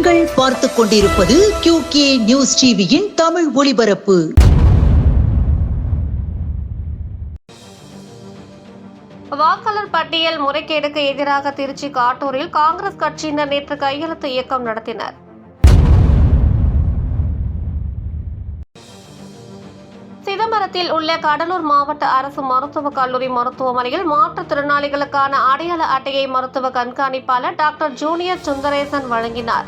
நீங்கள் பார்த்துக் கொண்டிருப்பது QK நியூஸ் டிவியின் தமிழ் ஒளிபரப்பு. வாக்காளர் பட்டியல் முறைகேடுக்கு எதிராக திருச்சி காட்டூரில் காங்கிரஸ் கட்சியினர் நேற்று கையெழுத்து இயக்கம் நடத்தினர். சிதம்பரத்தில் உள்ள கடலூர் மாவட்ட அரசு மருத்துவக் கல்லூரி மருத்துவமனையில் மாற்றுத்திறனாளிகளுக்கான அடையாள அட்டையை மருத்துவ கண்காணிப்பாளர் டாக்டர் ஜூனியர் சுந்தரேசன் வழங்கினார்.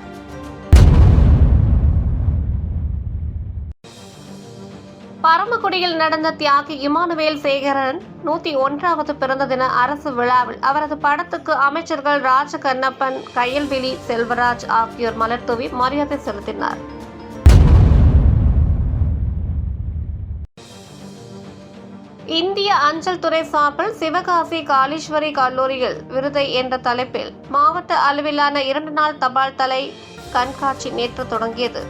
பரமக்குடியில் நடந்த தியாகி இமானுவேல் சேகரன் 101வது பிறந்த தின அரசு விழாவில் அவரது படத்துக்கு அமைச்சர்கள் ராஜ கண்ணப்பன், கயல்விழி செல்வராஜ் ஆகியோர் மலர் தூவி மரியாதை செலுத்தினார். இந்திய அஞ்சல் துறை சார்பில் சிவகாசி காளீஸ்வரி கல்லூரியில் விருதை என்ற தலைப்பில் மாவட்ட அளவிலான 2 நாள் தபால் தலை கண்காட்சி நேற்று தொடங்கியது.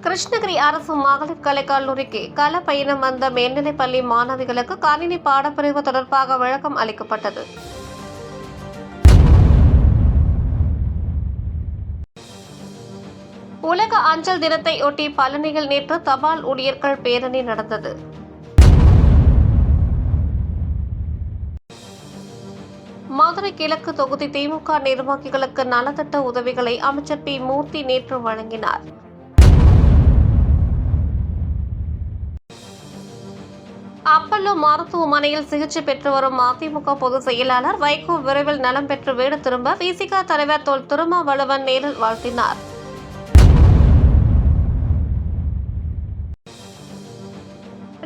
கிருஷ்ணகிரி அரசு மகளிர் கலைக் கல்லூரிக்கு கள பயணம் வந்த மேல்நிலைப்பள்ளி மாணவிகளுக்கு கணினி பாடப்பிரிவு தொடர்பாக விளக்கம் அளிக்கப்பட்டது. உலக அஞ்சல் தினத்தை ஒட்டி பழனியில் நேற்று தபால் ஊழியர்கள் பேரணி நடந்தது. மதுரை கிழக்கு தொகுதி திமுக நிர்வாகிகளுக்கு நலத்திட்ட உதவிகளை அமைச்சர் பி. மூர்த்தி நேற்று வழங்கினார். அப்பல்லோ மருத்துவமனையில் சிகிச்சை பெற்று வரும் அதிமுக பொதுச் செயலாளர் வைகோ விரைவில் நலம் பெற்று வீடு திரும்ப விசிக தலைவர் தொல் திருமாவளவன் நேரில் வாழ்த்தினார்.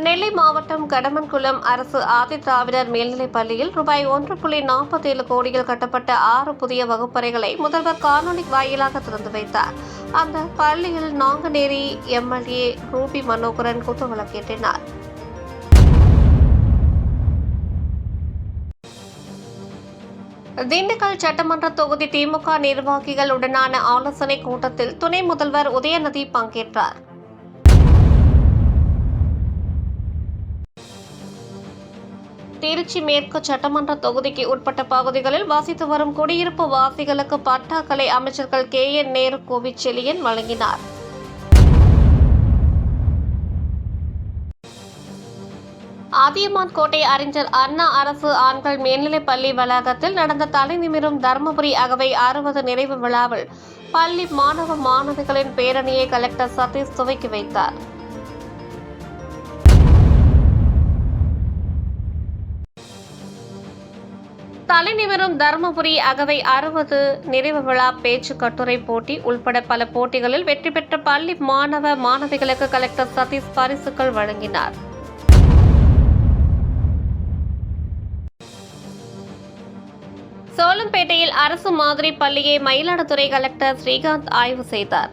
நெல்லை மாவட்டம் கடமன்குளம் அரசு ஆதிதிராவிடர் மேல்நிலைப் பள்ளியில் ரூபாய் 1.47 கோடியில் கட்டப்பட்ட 6 புதிய வகுப்பறைகளை முதல்வர் காணொலி வாயிலாக திறந்து வைத்தார். அந்த பள்ளியில் நாங்குநேரி MLA ரூபி மனோகரன் குத்துவிளக்கேற்றினார். திண்டுக்கல் சட்டமன்ற தொகுதி திமுக நிர்வாகிகளுடனான ஆலோசனை கூட்டத்தில் துணை முதல்வர் உதயநிதி பங்கேற்றார். திருச்சி மேற்கு சட்டமன்ற தொகுதிக்கு உட்பட்ட பகுதிகளில் வசித்து வரும் குடியிருப்பு வாசிகளுக்கு பட்டாக்களை அமைச்சர்கள் KN நேரு, கோவிச்செழியன் வழங்கினார். அதியமான் கோட்டை அறிஞர் அண்ணா அரசு ஆண்கள் மேல்நிலைப் பள்ளி வளாகத்தில் நடந்த தலைநிமிரும் தர்மபுரி அகவை 60 நிறைவு விழாவில் பள்ளி மாணவ மாணவிகளின் பேரணியை கலெக்டர் சதீஷ் துவக்கி வைத்தார். தலைநிமிரும் தர்மபுரி அகவை 60 நிறைவு விழா பேச்சு கட்டுரை போட்டி உள்பட பல போட்டிகளில் வெற்றி பெற்ற பள்ளி மாணவ மாணவிகளுக்கு கலெக்டர் சதீஷ் பரிசுகள் வழங்கினார். சோளம்பேட்டையில் அரசு மாதிரி பள்ளியை மயிலாடுதுறை கலெக்டர் ஸ்ரீகாந்த் ஆய்வு செய்தார்.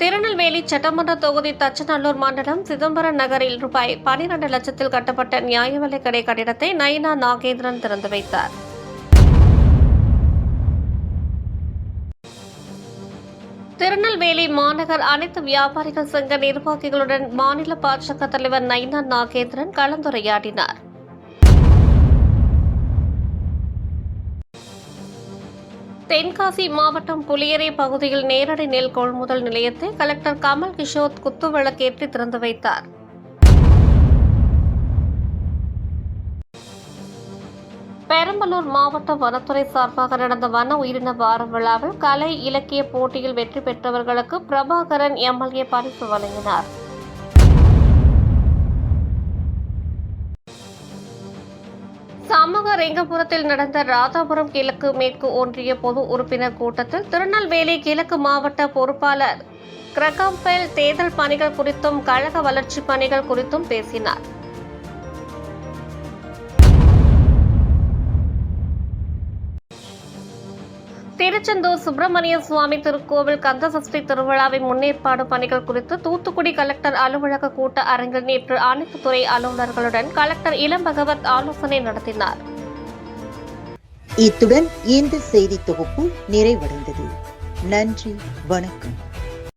திருநெல்வேலி சட்டமன்ற தொகுதி தச்சநல்லூர் மண்டலம் சிதம்பரம் நகரில் ரூபாய் 12 லட்சத்தில் கட்டப்பட்ட நியாய விலைக் கடை கட்டிடத்தை நயினா நாகேந்திரன் திறந்து வைத்தார். திருநெல்வேலி மாநகர் அனைத்து வியாபாரிகள் சங்க நிர்வாகிகளுடன் மாநில பாஜக தலைவர் நயினா நாகேந்திரன் கலந்துரையாடினார். தென்காசி மாவட்டம் புலியரை பகுதியில் நேரடி நெல் கொள்முதல் நிலையத்தை கலெக்டர் கமல் கிஷோர் குத்துவிளக்கேற்றி திறந்து வைத்தார். பெரம்பலூர் மாவட்ட வனத்துறை சார்பாக நடந்த வன உயிரின வார விழாவில் கலை இலக்கிய போட்டியில் வெற்றி பெற்றவர்களுக்கு பிரபாகரன் MLA பரிசு வழங்கினார். சமூகரெங்கபுரத்தில் நடந்த ராதாபுரம் கிழக்கு மேற்கு ஒன்றிய பொது உறுப்பினர் கூட்டத்தில் திருநெல்வேலி கிழக்கு மாவட்ட பொறுப்பாளர் கிரகம்பெல் தேர்தல் பணிகள் குறித்தும் கழக வளர்ச்சி பணிகள் குறித்தும் பேசினார். திருச்செந்தூர் சுப்பிரமணிய சுவாமி திருக்கோவில் கந்தசஷ்டி திருவிழாவின் முன்னேற்பாடு பணிகள் குறித்து தூத்துக்குடி கலெக்டர் அலுவலக கூட்ட அரங்கில் நேற்று அனைத்து துறை அலுவலர்களுடன் கலெக்டர் இளம்பகவத் ஆலோசனை நடத்தினார். இத்துடன் இந்த செய்தி தொகுப்பு நிறைவடைந்தது. நன்றி, வணக்கம்.